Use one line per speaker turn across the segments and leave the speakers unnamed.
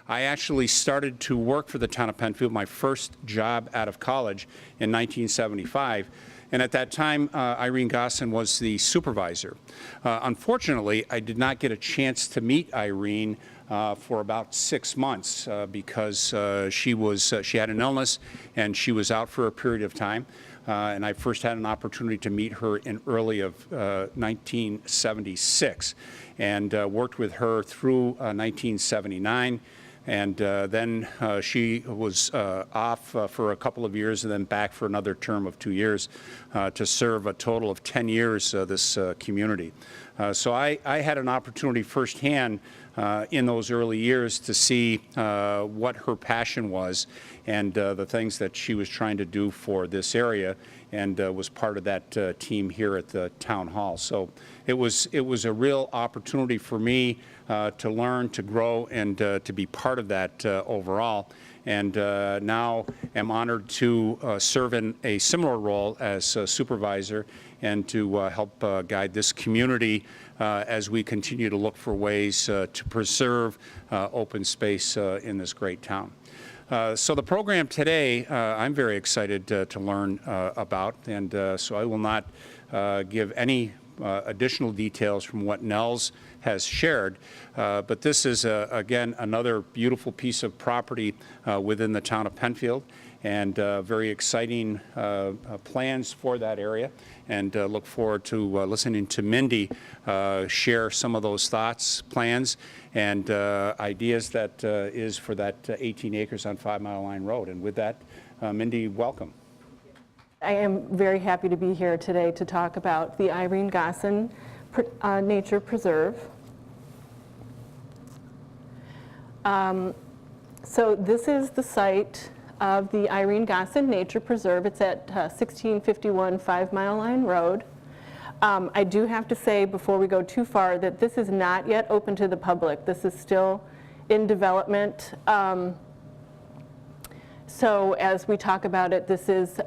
I actually started to work for the town of Penfield, my first job out of college in 1975. And at that time, Irene Gossin was the supervisor. Unfortunately, I did not get a chance to meet Irene for about 6 months because she had an illness and she was out for a period of time. And I first had an opportunity to meet her in early of 1976 and worked with her through 1979. And then she was off for a couple of years and then back for another term of 2 years to serve a total of 10 years this community. So I had an opportunity firsthand in those early years to see what her passion was and the things that she was trying to do for this area, and was part of that team here at the town hall. So it was a real opportunity for me to learn, to grow, and to be part of that overall. And now am honored to serve in a similar role as supervisor and to help guide this community as we continue to look for ways to preserve open space in this great town. So the program today, I'm very excited to learn about, and so I will not give any additional details from what Nels has shared, but this is again another beautiful piece of property within the town of Penfield, and very exciting plans for that area, and look forward to listening to Mindy share some of those thoughts, plans, and ideas that is for that 18 acres on 5 Mile Line Road. And with that, Mindy, welcome.
I am very happy to be here today to talk about the Irene Gossin Nature Preserve. So this is the site of the Irene Gossin Nature Preserve. It's at 1651 5 Mile Line Road. I do have to say before we go too far that this is not yet open to the public. This is still in development. So as we talk about it, this is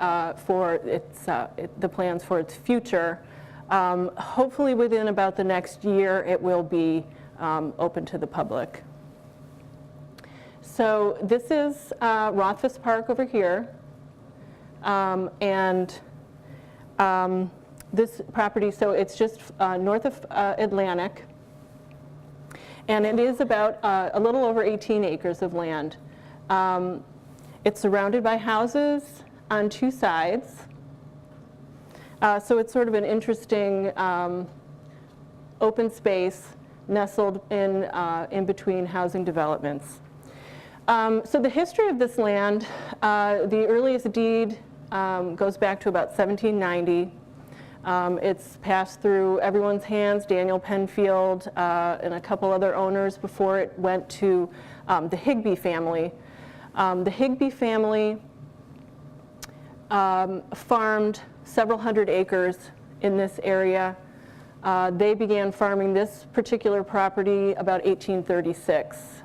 for the plans for its future. Hopefully within about the next year it will be open to the public. So this is Rothfuss Park over here, and this property, so it's just north of Atlantic, and it is about a little over 18 acres of land. It's surrounded by houses on two sides, so it's sort of an interesting open space nestled in between housing developments. So the history of this land, the earliest deed goes back to about 1790. It's passed through everyone's hands, Daniel Penfield and a couple other owners before it went to the Higbee family. The Higbee family farmed several hundred acres in this area. They began farming this particular property about 1836.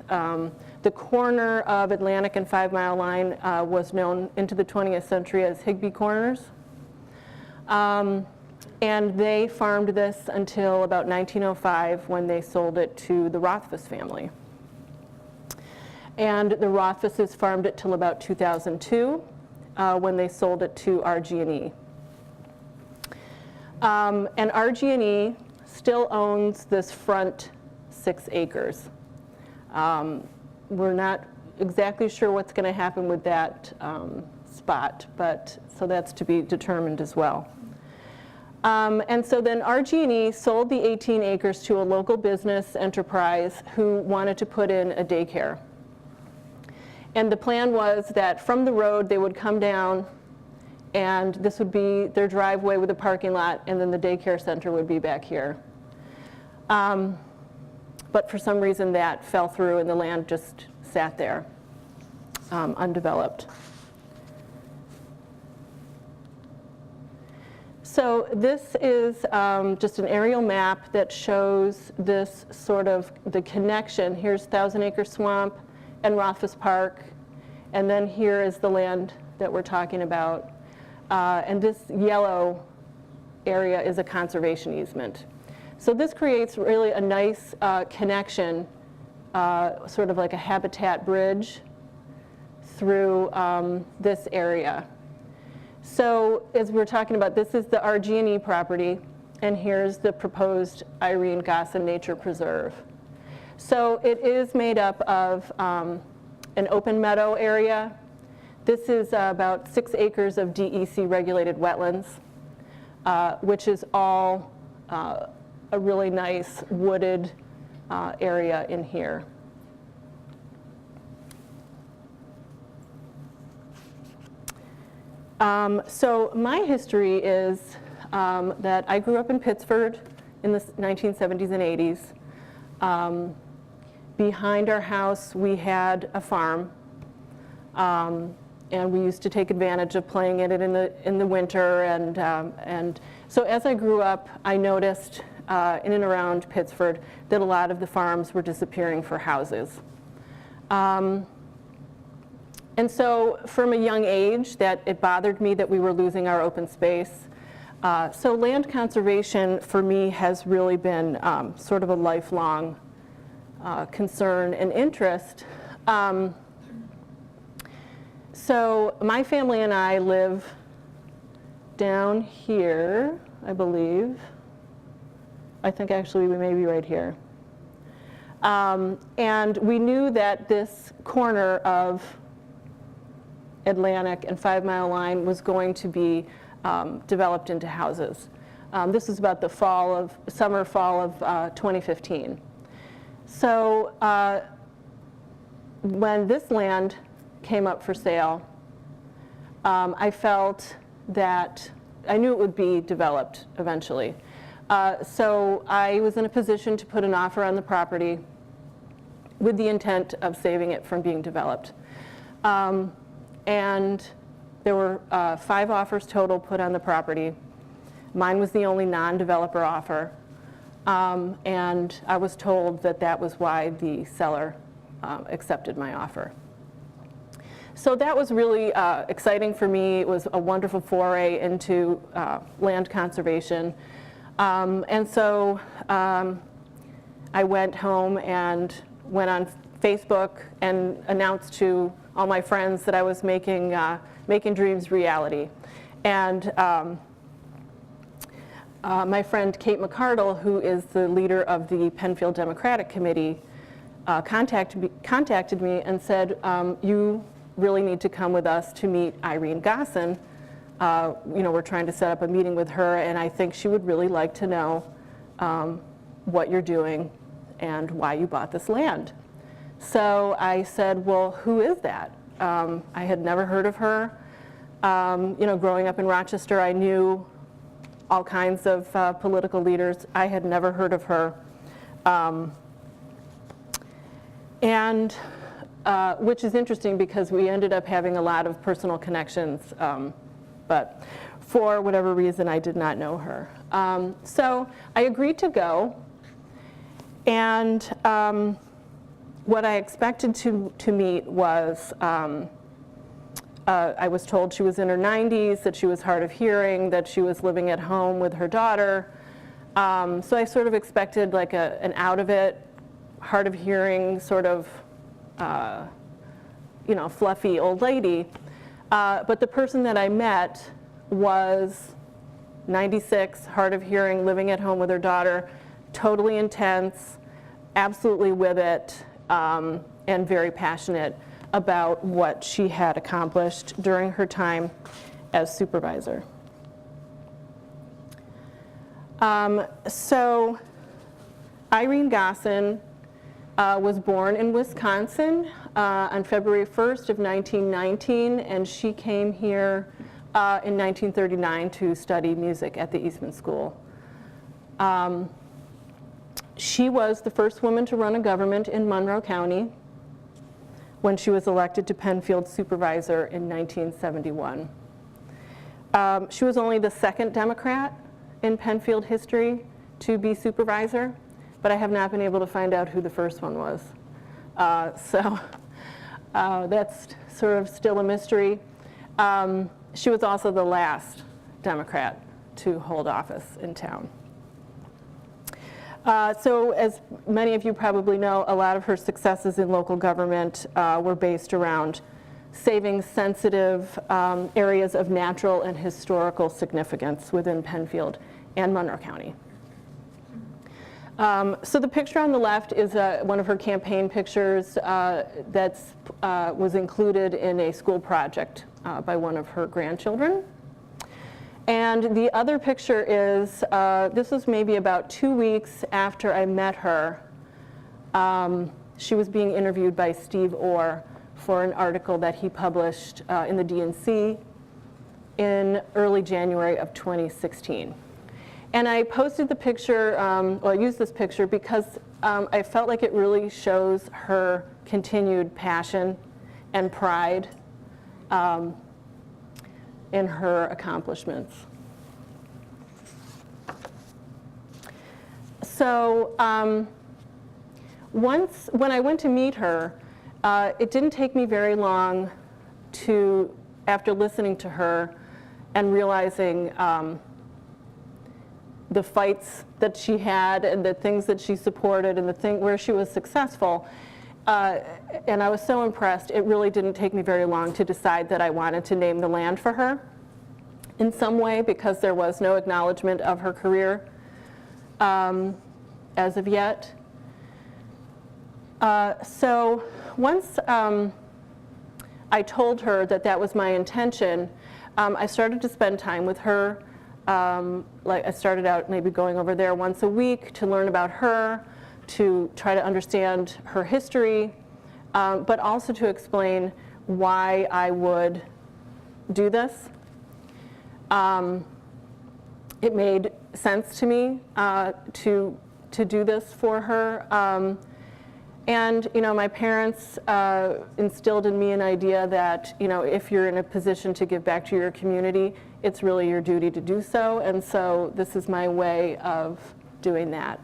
The corner of Atlantic and 5 Mile Line was known into the 20th century as Higbee Corners. And they farmed this until about 1905 when they sold it to the Rothfuss family. And the Rothfusses farmed it till about 2002 when they sold it to RG&E. And RG&E still owns this front 6 acres. We're not exactly sure what's going to happen with that spot, but so that's to be determined as well. And so then RG&E sold the 18 acres to a local business enterprise who wanted to put in a daycare. And the plan was that from the road they would come down, and this would be their driveway with a parking lot, and then the daycare center would be back here. But for some reason that fell through and the land just sat there, undeveloped. So this is just an aerial map that shows this sort of the connection. Here's Thousand Acre Swamp and Rothfuss Park, and then here is the land that we're talking about. And this yellow area is a conservation easement. So this creates really a nice connection sort of like a habitat bridge through this area. So as we're talking about, this is the RG&E property, and here's the proposed Irene Gossin Nature Preserve. So it is made up of an open meadow area. This is about 6 acres of DEC regulated wetlands, which is all a really nice wooded area in here. So my history is that I grew up in Pittsford in the 1970s and 80s. Behind our house, we had a farm, and we used to take advantage of playing in it in the winter. And so as I grew up, I noticed in and around Pittsford that a lot of the farms were disappearing for houses. And so from a young age, that it bothered me that we were losing our open space. So land conservation for me has really been sort of a lifelong concern and interest. So my family and I live down here, I believe. I think actually we may be right here. And we knew that this corner of Atlantic and 5 Mile Line was going to be developed into houses. This is about the summer, fall of 2015. So when this land came up for sale, I felt that I knew it would be developed eventually. So I was in a position to put an offer on the property with the intent of saving it from being developed. And there were 5 offers total put on the property. Mine was the only non-developer offer. And I was told that that was why the seller accepted my offer. So that was really exciting for me. It was a wonderful foray into land conservation. And so I went home and went on Facebook and announced to all my friends that I was making dreams reality. And my friend Kate McCardle, who is the leader of the Penfield Democratic Committee, contacted me and said, you really need to come with us to meet Irene Gossin. We're trying to set up a meeting with her, and I think she would really like to know what you're doing and why you bought this land. So I said, well, who is that? I had never heard of her. Growing up in Rochester, I knew all kinds of political leaders. I had never heard of her. Which is interesting because we ended up having a lot of personal connections, but for whatever reason, I did not know her. So I agreed to go, and what I expected to meet was, I was told she was in her 90s, that she was hard of hearing, that she was living at home with her daughter. So I sort of expected like an out of it, hard of hearing, sort of, fluffy old lady. But the person that I met was 96, hard of hearing, living at home with her daughter, totally intense, absolutely with it, and very passionate about what she had accomplished during her time as supervisor. So Irene Gossin was born in Wisconsin on February 1st of 1919, and she came here in 1939 to study music at the Eastman School. She was the first woman to run a government in Monroe County when she was elected to Penfield supervisor in 1971. She was only the second Democrat in Penfield history to be supervisor, but I have not been able to find out who the first one was. So that's sort of still a mystery. She was also the last Democrat to hold office in town. So as many of you probably know, a lot of her successes in local government were based around saving sensitive areas of natural and historical significance within Penfield and Monroe County. So the picture on the left is one of her campaign pictures that was included in a school project by one of her grandchildren. And the other picture is, this was maybe about 2 weeks after I met her. She was being interviewed by Steve Orr for an article that he published in the DNC in early January of 2016. And I posted the picture, well, I used this picture because I felt like it really shows her continued passion and pride in her accomplishments. So when I went to meet her, it didn't take me very long after listening to her and realizing the fights that she had and the things that she supported and where she was successful. And I was so impressed, it really didn't take me very long to decide that I wanted to name the land for her in some way, because there was no acknowledgement of her career as of yet. So once I told her that that was my intention, I started to spend time with her. Like I started out maybe going over there once a week to learn about her, to try to understand her history, but also to explain why I would do this. It made sense to me to do this for her. And my parents instilled in me an idea that if you're in a position to give back to your community, it's really your duty to do so. And so this is my way of doing that.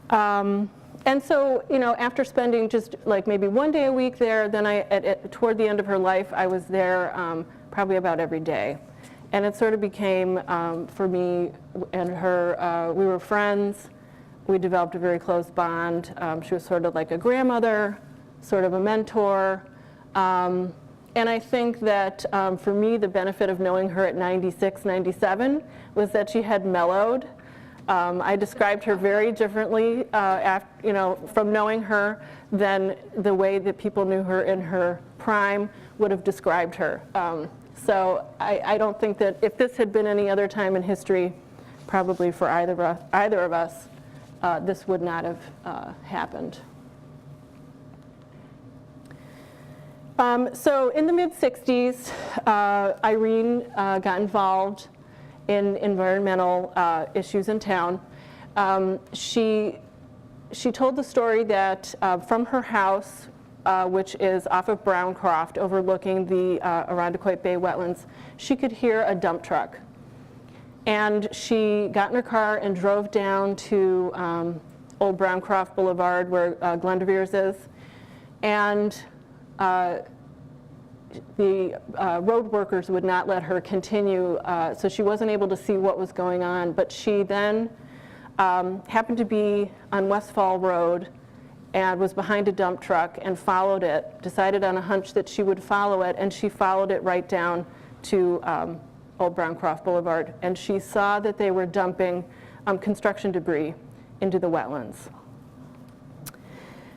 And so after spending just like maybe 1 day a week there, then toward the end of her life, I was there probably about every day. And it sort of became, for me and her, we were friends. We developed a very close bond. She was sort of like a grandmother, sort of a mentor. And I think that for me, the benefit of knowing her at 96, 97 was that she had mellowed. I described her very differently from knowing her than the way that people knew her in her prime would have described her. So I don't think that if this had been any other time in history, probably for either of us, this would not have happened. So in the mid-60s, Irene got involved in environmental issues in town. She told the story that from her house, which is off of Browncroft, overlooking the Irondequoit Bay wetlands, she could hear a dump truck. And she got in her car and drove down to Old Browncroft Boulevard, where Glendevere's is. And the road workers would not let her continue, so she wasn't able to see what was going on. But she then happened to be on Westfall Road and was behind a dump truck and followed it, decided on a hunch that she would follow it, and she followed it right down to Old Browncroft Boulevard. And she saw that they were dumping construction debris into the wetlands.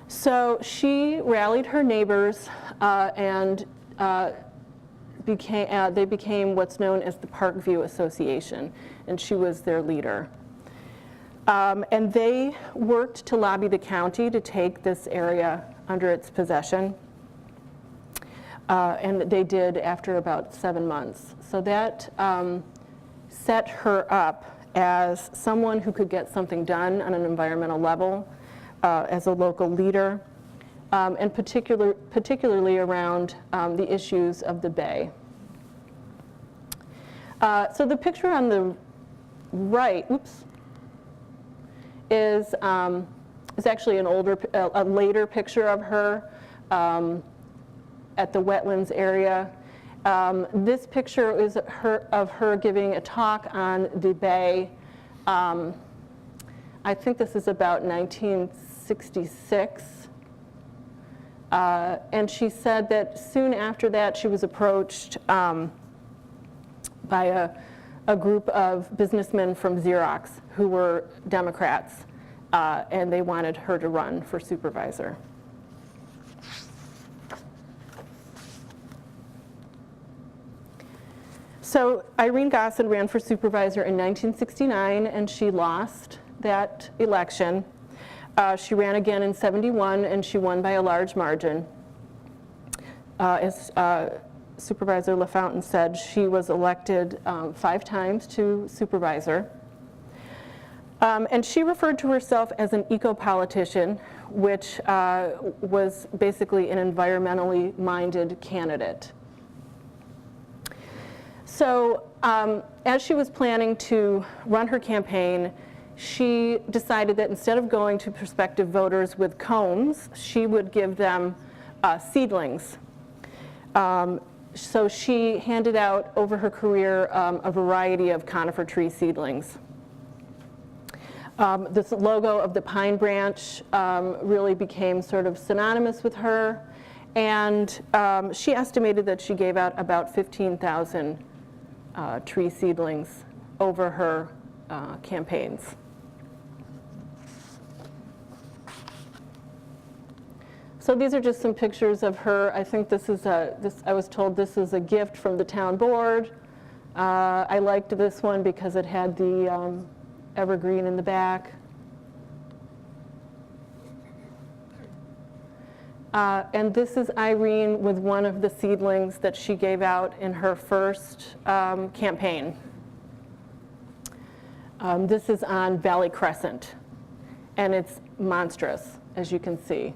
So she rallied her neighbors and they became what's known as the Parkview Association, and she was their leader. And they worked to lobby the county to take this area under its possession. And they did after about 7 months. So that set her up as someone who could get something done on an environmental level, as a local leader, and particularly around the issues of the bay. So the picture on the right, is actually a later picture of her at the wetlands area. This picture is of her giving a talk on the bay I think this is about 1966. And she said that soon after that she was approached by a group of businessmen from Xerox who were Democrats, and they wanted her to run for supervisor. So Irene Gossin ran for supervisor in 1969, and she lost that election. She ran again in '71, and she won by a large margin. As Supervisor LaFountain said, she was elected 5 times to supervisor. And she referred to herself as an eco-politician, which was basically an environmentally minded candidate. So as she was planning to run her campaign, she decided that instead of going to prospective voters with cones, she would give them seedlings. So she handed out over her career a variety of conifer tree seedlings. This logo of the pine branch really became sort of synonymous with her, and she estimated that she gave out about 15,000 tree seedlings over her campaigns. So these are just some pictures of her. I think this is I was told this is a gift from the town board. I liked this one because it had the evergreen in the back. And this is Irene with one of the seedlings that she gave out in her first campaign. This is on Valley Crescent, and it's monstrous, as you can see.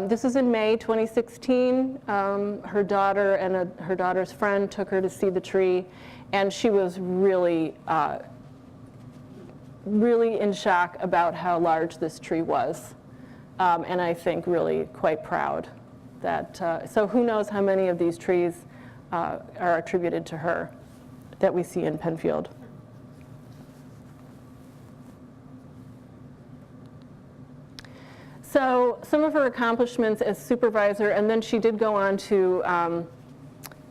This is in May 2016. Her daughter and her daughter's friend took her to see the tree, and she was really, really in shock about how large this tree was. And I think really quite proud that, so who knows how many of these trees are attributed to her that we see in Penfield. So some of her accomplishments as supervisor, and then she did go on to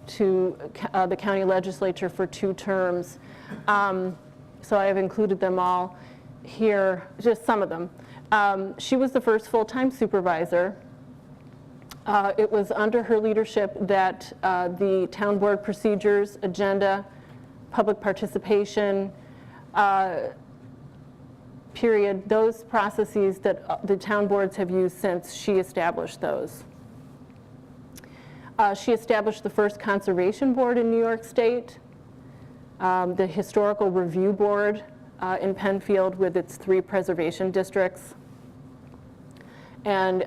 the county legislature for 2 terms. So I have included them all here, just some of them. She was the first full-time supervisor. It was under her leadership that the town board procedures, agenda, public participation, period, those processes that the town boards have used since she established those. She established the first conservation board in New York State, the historical review board in Penfield with its 3 preservation districts, and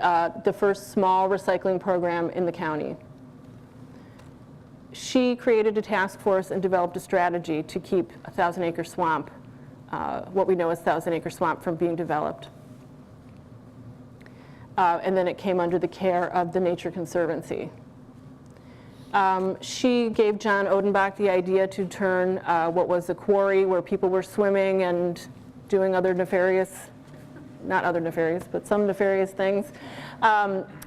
the first small recycling program in the county. She created a task force and developed a strategy to keep a 1,000-acre swamp, what we know as 1,000-acre swamp, from being developed. And then it came under the care of the Nature Conservancy. She gave John Odenbach the idea to turn what was a quarry where people were swimming and doing other nefarious, not other nefarious, but some nefarious things,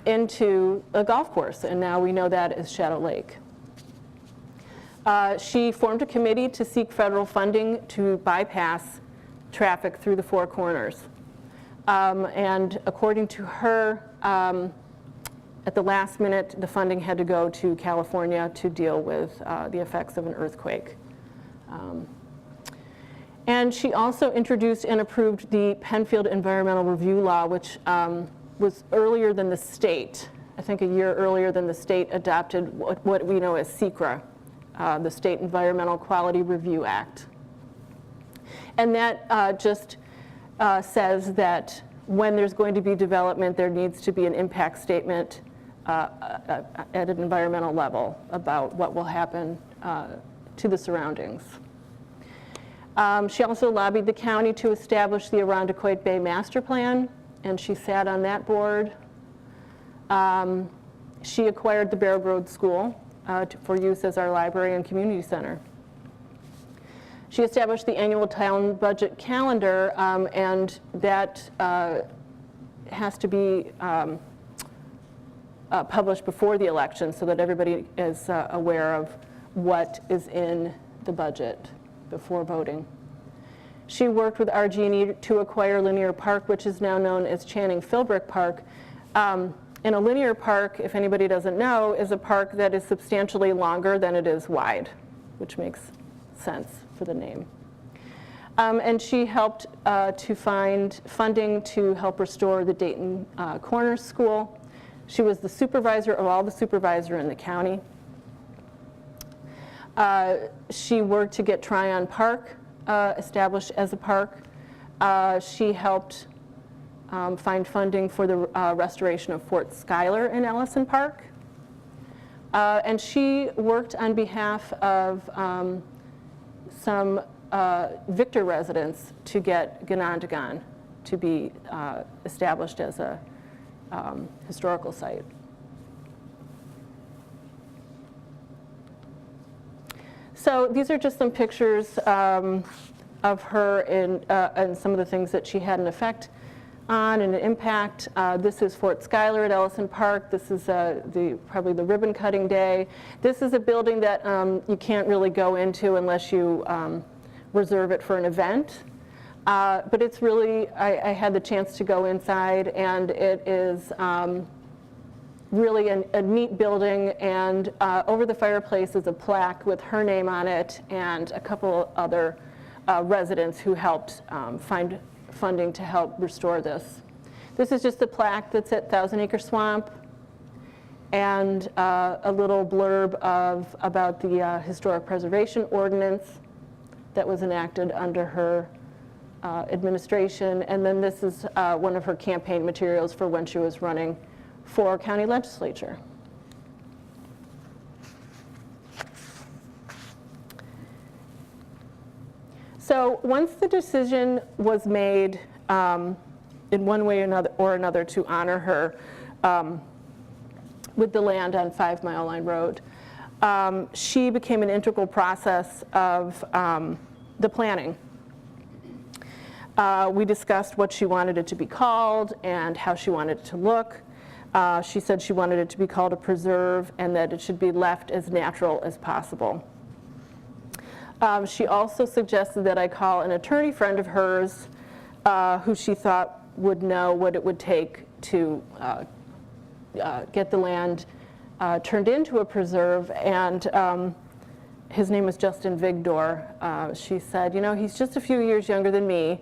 into a golf course, and now we know that as Shadow Lake. She formed a committee to seek federal funding to bypass traffic through the 4 corners. And according to her, at the last minute, the funding had to go to California to deal with the effects of an earthquake. And she also introduced and approved the Penfield Environmental Review Law, which was earlier than the state. I think a year earlier than the state adopted what we know as SECRA, the State Environmental Quality Review Act. And that just says that when there's going to be development, there needs to be an impact statement at an environmental level about what will happen to the surroundings. She also lobbied the county to establish the Irondequoit Bay Master Plan, and she sat on that board. She acquired the Barrow Road School for use as our library and community center. She established the annual town budget calendar, and that has to be published before the election so that everybody is aware of what is in the budget before voting. She worked with RG&E to acquire Linear Park, which is now known as Channing Philbrick Park. And a linear park, if anybody doesn't know, is a park that is substantially longer than it is wide, which makes sense for the name. And she helped to find funding to help restore the Dayton Corners School. She was the supervisor of all the supervisors in the county. She worked to get Tryon Park established as a park. She helped find funding for the restoration of Fort Schuyler in Ellison Park. And she worked on behalf of some Victor residents to get Ganondagan to be established as a historical site. So these are just some pictures of her and some of the things that she had an effect on and an impact. This is Fort Schuyler at Ellison Park. This is probably the ribbon cutting day. This is a building that you can't really go into unless you reserve it for an event. But it's really, I had the chance to go inside, and it is really a neat building, and over the fireplace is a plaque with her name on it and a couple other residents who helped find funding to help restore this. This is just a plaque that's at Thousand Acre Swamp, and a little blurb about the historic preservation ordinance that was enacted under her administration. And then this is one of her campaign materials for when she was running for county legislature. So once the decision was made in one way or another to honor her with the land on 5 Mile Line Road, she became an integral process of the planning. We discussed what she wanted it to be called and how she wanted it to look. She said she wanted it to be called a preserve and that it should be left as natural as possible. She also suggested that I call an attorney friend of hers who she thought would know what it would take to get the land turned into a preserve, and his name was Justin Vigdor. She said, you know, he's just a few years younger than me,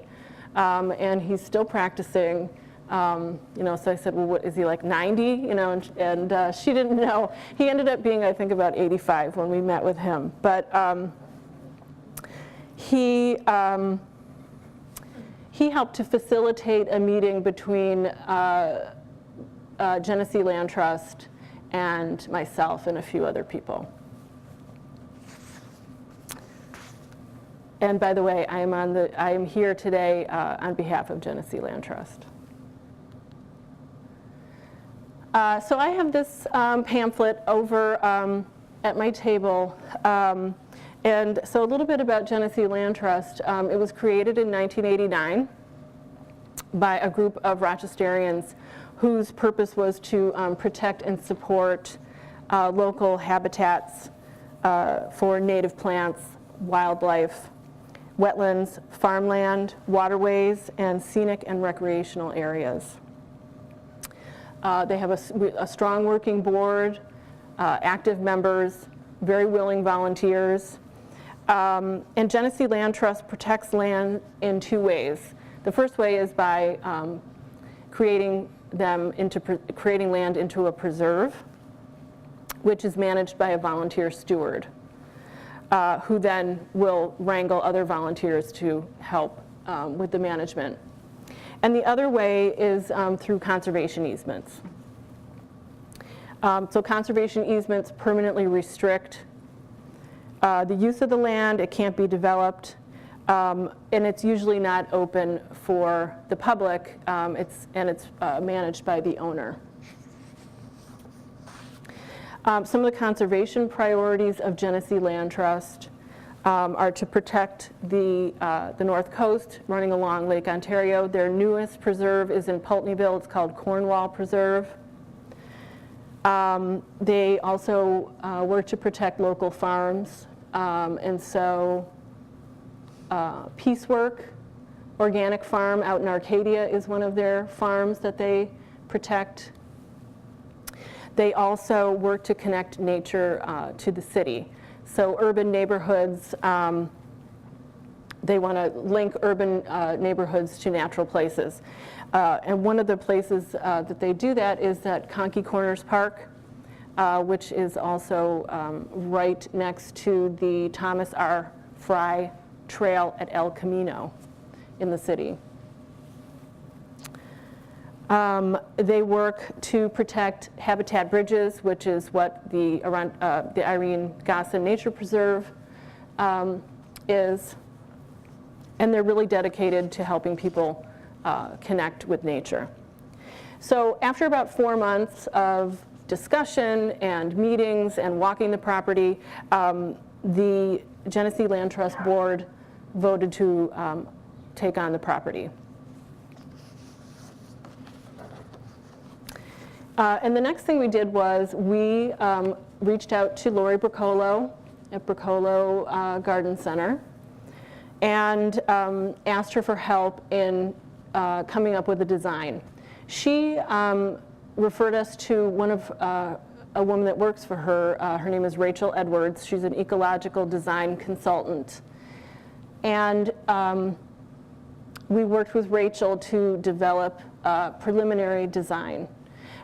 and he's still practicing. You know, so I said, well, what, is he like 90? You know, and she didn't know. He ended up being, I think, about 85 when we met with him. But he helped to facilitate a meeting between Genesee Land Trust and myself and a few other people. And by the way, I am here today on behalf of Genesee Land Trust. So I have this pamphlet over at my table. And so a little bit about Genesee Land Trust. It was created in 1989 by a group of Rochesterians whose purpose was to protect and support local habitats for native plants, wildlife, wetlands, farmland, waterways, and scenic and recreational areas. They have a strong working board, active members, very willing volunteers. And Genesee Land Trust protects land in 2 ways. The first way is by creating land into a preserve, which is managed by a volunteer steward, who then will wrangle other volunteers to help with the management. And the other way is through conservation easements. So conservation easements permanently restrict the use of the land. It can't be developed, and it's usually not open for the public. It's managed by the owner. Some of the conservation priorities of Genesee Land Trust are to protect the North Coast running along Lake Ontario. Their newest preserve is in Pulteneyville. It's called Cornwall Preserve. They also work to protect local farms, and so Piecework Organic Farm out in Arcadia is one of their farms that they protect. They also work to connect nature to the city. So urban neighborhoods, they want to link urban neighborhoods to natural places. And one of the places that they do that is at Conkey Corners Park, which is also right next to the Thomas R. Fry Trail at El Camino in the city. They work to protect habitat bridges, which is what the Irene Gossin Nature Preserve is. And they're really dedicated to helping people connect with nature. So after about 4 months of discussion and meetings and walking the property, the Genesee Land Trust Board voted to take on the property. And the next thing we did was we reached out to Lori Bricolo at Bricolo Garden Center and asked her for help in coming up with a design. She referred us to one of a woman that works for her. Her name is Rachel Edwards. She's an ecological design consultant. And we worked with Rachel to develop a preliminary design.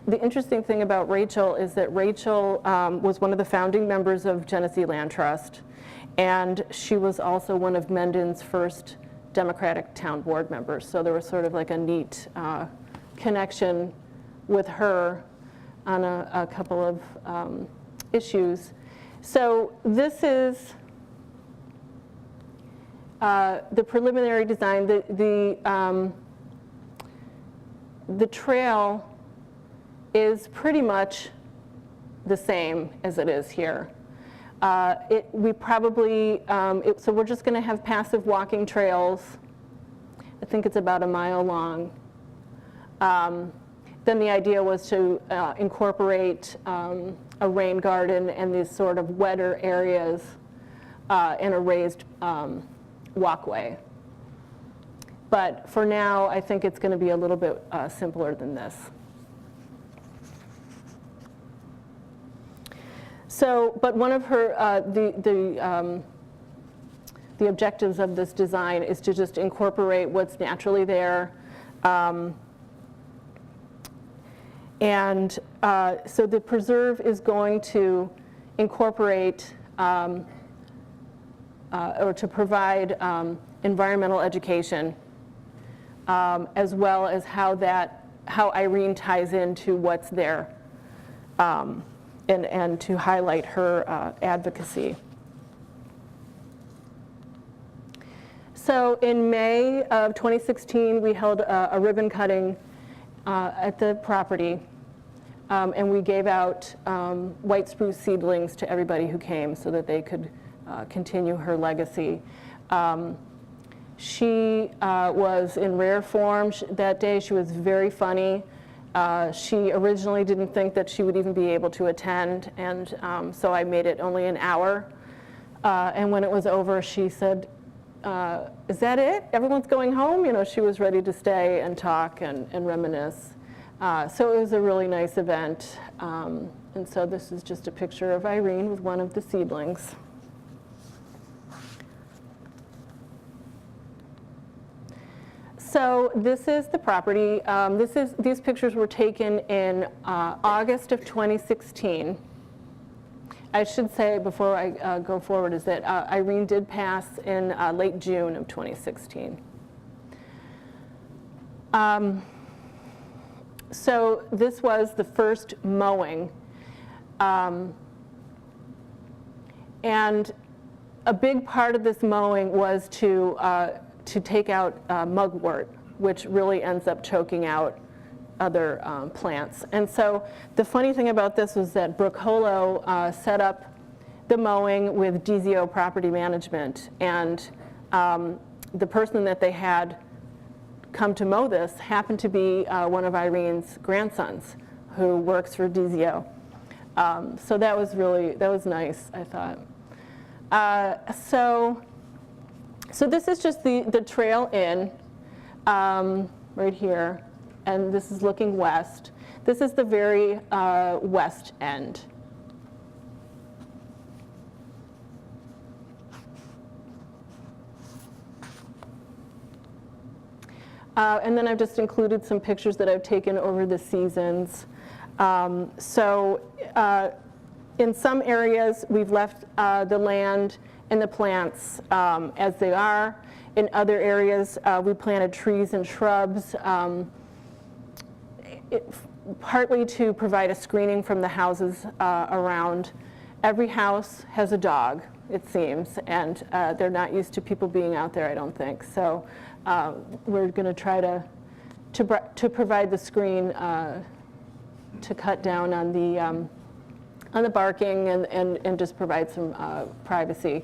The interesting thing about Rachel is that Rachel was one of the founding members of Genesee Land Trust, and she was also one of Mendon's first Democratic town board members. So there was sort of like a neat connection with her on a couple of issues. So this is the preliminary design. The trail is pretty much the same as it is here. We probably, so we're just going to have passive walking trails. I think it's about 1 mile long. Then the idea was to incorporate a rain garden and these sort of wetter areas and a raised walkway. But for now, I think it's going to be a little bit simpler than this. So, but one of her, the objectives of this design is to just incorporate what's naturally there. And so the preserve is going to incorporate or to provide environmental education, as well as how Irene ties into what's there. And to highlight her advocacy. So in May of 2016, we held a ribbon cutting at the property, and we gave out white spruce seedlings to everybody who came so that they could continue her legacy. She was in rare form that day. She was very funny. She originally didn't think that she would even be able to attend, and so I made it only an hour. And when it was over, she said, is that it? Everyone's going home? You know, she was ready to stay and talk and reminisce. So it was a really nice event. And so this is just a picture of Irene with one of the seedlings. So this is the property. These pictures were taken in August of 2016. I should say before I go forward is that Irene did pass in late June of 2016. So this was the first mowing. And a big part of this mowing was to take out mugwort, which really ends up choking out other plants. And so the funny thing about this was that Bricolo set up the mowing with DZO Property Management. And the person that they had come to mow this happened to be one of Irene's grandsons who works for DZO. So that was nice, I thought. So this is just the trail in right here, and this is looking west. This is the very west end. And then I've just included some pictures that I've taken over the seasons. In some areas, we've left the land and the plants as they are. In other areas, we planted trees and shrubs, partly to provide a screening from the houses around. Every house has a dog, it seems, and they're not used to people being out there, I don't think. So we're going to try to provide the screen to cut down on the barking and just provide some privacy.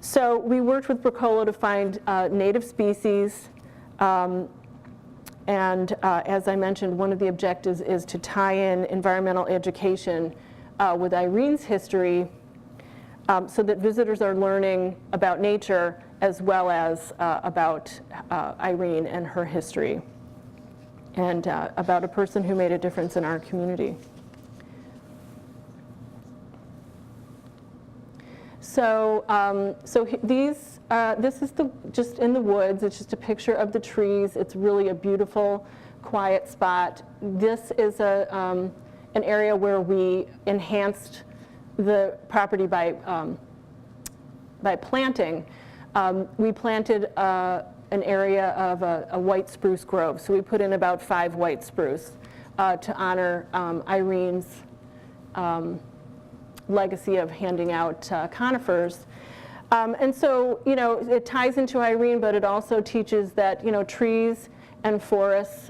So we worked with Bracolo to find native species, and as I mentioned, one of the objectives is to tie in environmental education with Irene's history, so that visitors are learning about nature as well as about Irene and her history, and about a person who made a difference in our community. So, this is just in the woods. It's just a picture of the trees. It's really a beautiful, quiet spot. This is an area where we enhanced the property by planting. We planted an area of a white spruce grove. So we put in about 5 white spruce to honor Irene's legacy of handing out conifers. And so, it ties into Irene, but it also teaches that, trees and forests,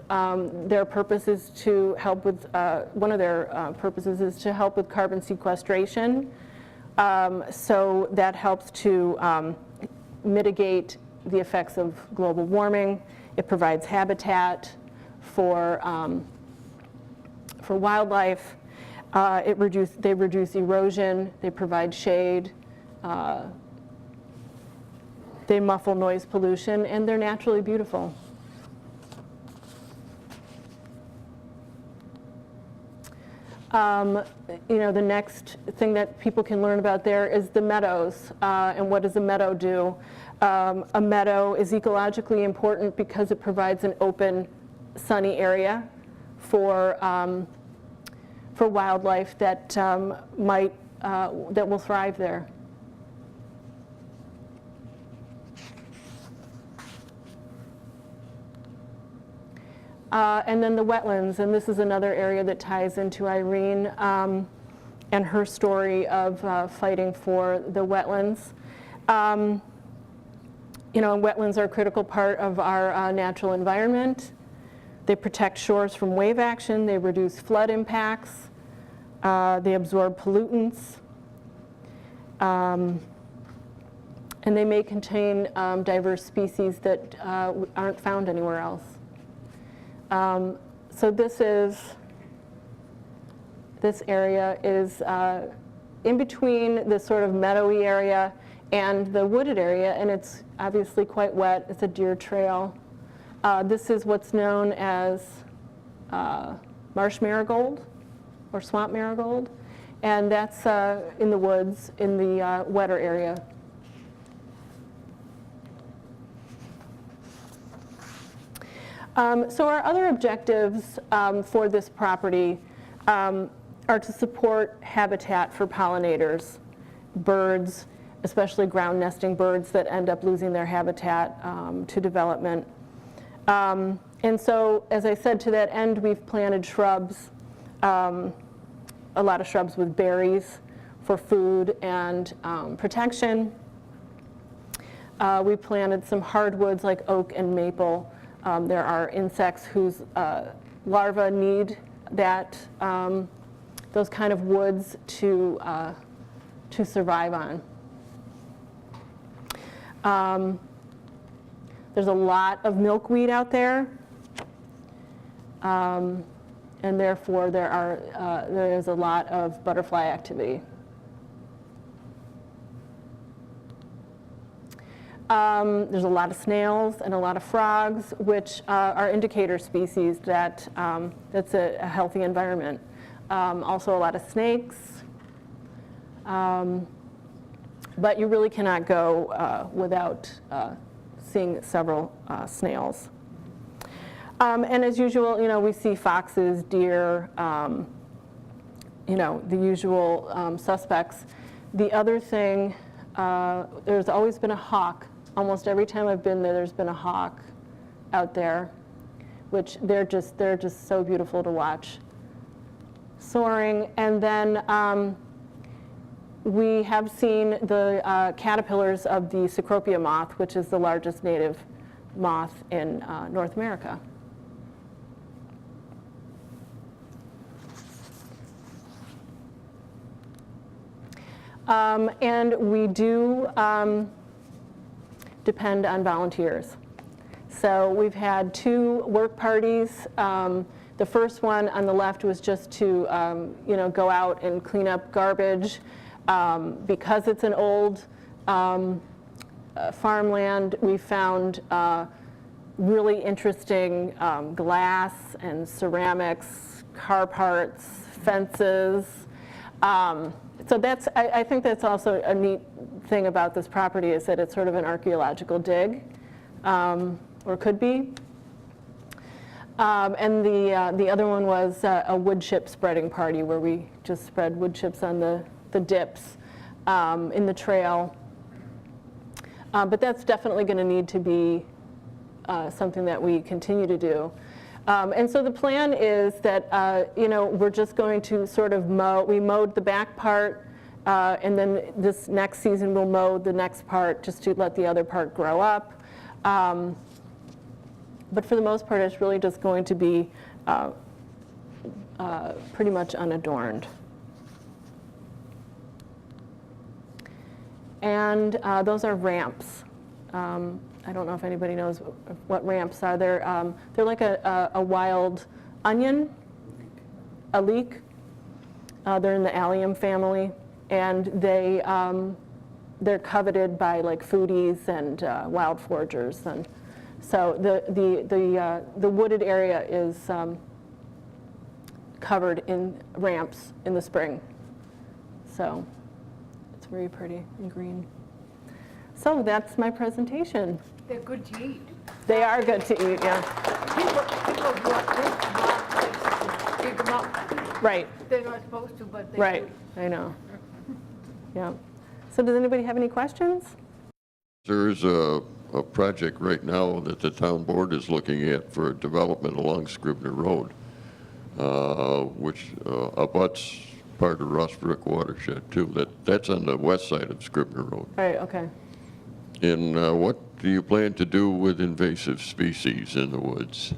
their purpose is to help with, one of their purposes is to help with carbon sequestration. So that helps to mitigate the effects of global warming. It provides habitat for wildlife. They reduce erosion, they provide shade, they muffle noise pollution, and they're naturally beautiful. The next thing that people can learn about there is the meadows, and what does a meadow do? A meadow is ecologically important because it provides an open, sunny area for wildlife that that will thrive there. And then the wetlands, and this is another area that ties into Irene and her story of fighting for the wetlands. Wetlands are a critical part of our natural environment. They protect shores from wave action, they reduce flood impacts, they absorb pollutants, and they may contain diverse species that aren't found anywhere else. So this area is in between the sort of meadowy area and the wooded area, and it's obviously quite wet. It's a deer trail. This is what's known as Marsh Marigold or swamp marigold, and that's in the woods in the wetter area. So our other objectives for this property are to support habitat for pollinators, birds, especially ground nesting birds that end up losing their habitat to development. And so, as I said, to that end, we've planted shrubs, a lot of shrubs with berries for food and protection. We planted some hardwoods like oak and maple. There are insects whose larvae need that those kind of woods to survive on. There's a lot of milkweed out there, and therefore there is a lot of butterfly activity. There's a lot of snails and a lot of frogs, which are indicator species that that's a healthy environment. Also a lot of snakes, but you really cannot go without seeing several snails. And as usual, we see foxes, deer, the usual suspects. The other thing, there's always been a hawk. Almost every time I've been there, there's been a hawk out there, which they're just so beautiful to watch, soaring. And then we have seen the caterpillars of the Cecropia moth, which is the largest native moth in North America. And we do depend on volunteers. So we've had 2 work parties. The first one on the left was just to go out and clean up garbage. Because it's an old farmland, we found really interesting glass and ceramics, car parts, fences. So I think that's also a neat thing about this property, is that it's sort of an archaeological dig, or could be. And the other one was a wood chip spreading party, where we just spread wood chips on the dips in the trail. But that's definitely going to need to be something that we continue to do. And so the plan is that we're just going to sort of mow. We mowed the back part, and then this next season we'll mow the next part just to let the other part grow up. But for the most part, it's really just going to be pretty much unadorned. And those are ramps. I don't know if anybody knows what ramps are. They're like a wild onion, a leek. They're in the allium family, and they're coveted by like foodies and wild foragers. And so the wooded area is covered in ramps in the spring. So it's very pretty and green. So that's my presentation.
They're good to eat.
They are good to eat, yeah.
People brought this to pick them up.
Right,
They're not supposed to, but they
right,
do.
I know. Yeah. So does anybody have any questions?
There's a project right now that the town board is looking at for development along Scribner Road, which abuts part of Ross Brook watershed too. That's on the west side of Scribner Road.
All right, okay.
And what do you plan to do with invasive species in the woods?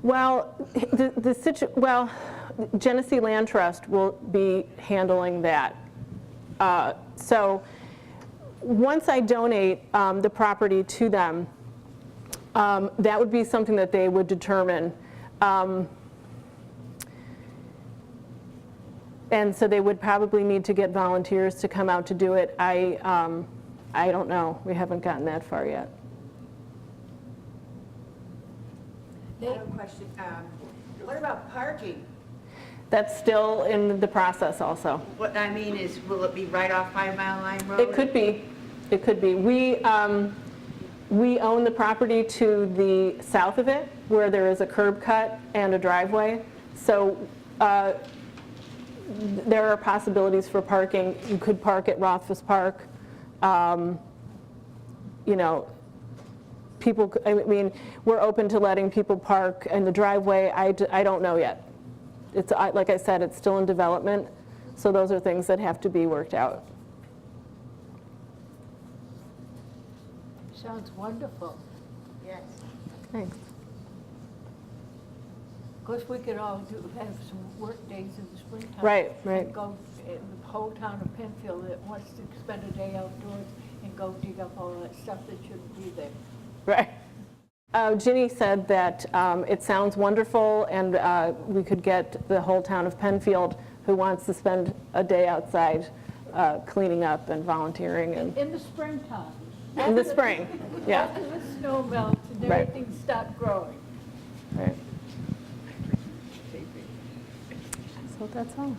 Well, Genesee Land Trust will be handling that. So once I donate the property to them, that would be something that they would determine. And so they would probably need to get volunteers to come out to do it. I don't know. We haven't gotten that far yet.
I have a question. What about parking?
That's still in the process also.
What I mean is, will it be right off 5 Mile Line Road?
It could be. It could be. We own the property to the south of it, where there is a curb cut and a driveway. So there are possibilities for parking. You could park at Rothfuss Park. People, I mean, we're open to letting people park in the driveway. I don't know yet. It's, like I said, it's still in development. So those are things that have to be worked out.
Sounds wonderful.
Yes.
Thanks.
Of course, we could all have some work days in the springtime.
Right, right.
And go, the whole town of Penfield that wants to spend a day outdoors and go dig up all that stuff that shouldn't be there.
Right. Ginny said that it sounds wonderful, and we could get the whole town of Penfield who wants to spend a day outside cleaning up and volunteering and
In the springtime.
in the spring. Yeah.
After the snow melts and
Right.
everything stopped growing.
Right. So that's all.